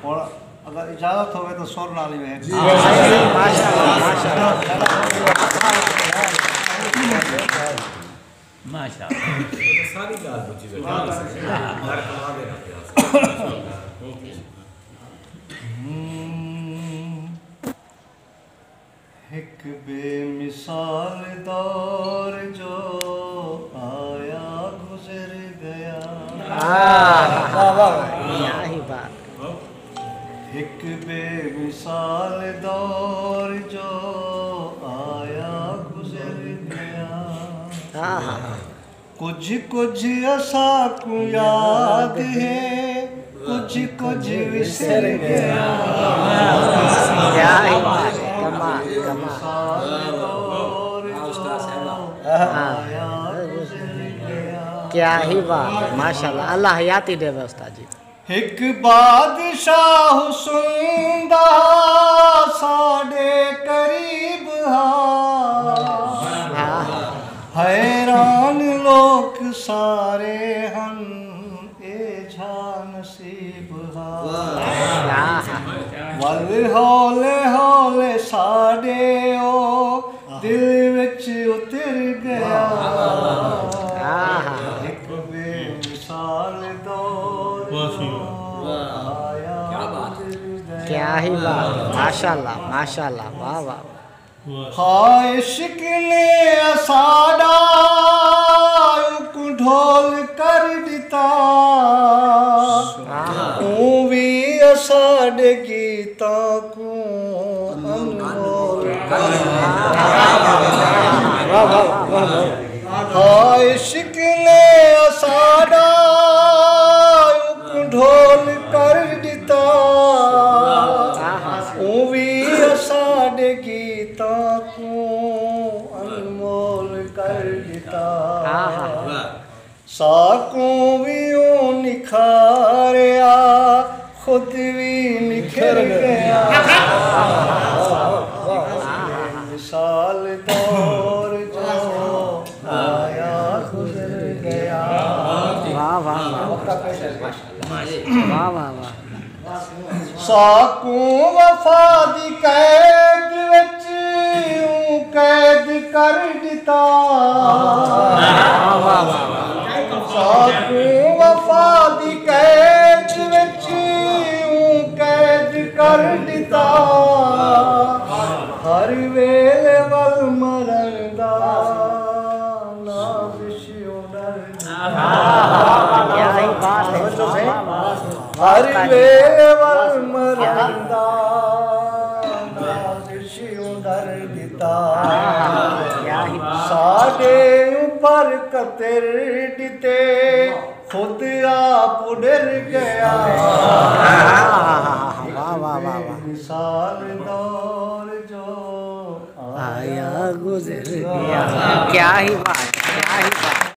और अगर इजाजत हो तो सुर नाली में एक बेमिसाल दौर जो आया गुजर गया। यही बात। एक बेमिसाल दौर जो आया गुजर गया। कुछ कुछ असा को याद है, कुछ कुछ विसर गया। क्या ही बात है, कमाल कमाल। क्या ही बात है, माशाल्लाह। अल्लाह हयाती देवे उस्ताद जी। एक बादशाह सुंदा साडे करीब हैरान लोग सारे हम ए झा नसीब वल हौले हौले साडे ओ दिल विच उतर गया। एक बेमिसाल दौर आया। क्या ही बात है, माशाल्लाह माशाल्लाह, वाह वाह। इश्क ने साडा ढोल कर दिता, भी साडे गीता को अनमोल कर दिता। इश्क ने साडा ढोल कर दिता, भी साडे गीता को अनमोल कर दिता। साकों भी निखारिया, खुद भी निखर गया। मिसाल दौर जो आया गुजर गया। वाह वाह वाह वाह वाह। साकों वफा दी कैद विच कैद कर दिता। साकों वफा दी कैद विच कैद कर दिता। हर वेले वल मरण दा नाविशो डरदा। क्या ही बात है, हर वेले वल मरण दा नाविशो डरदा। साडे ऊपर कतर दिते, खुद आप डर गया। वाह वाह वाह। मिसाल दौर जो आया गुजर गया। क्या ही बात।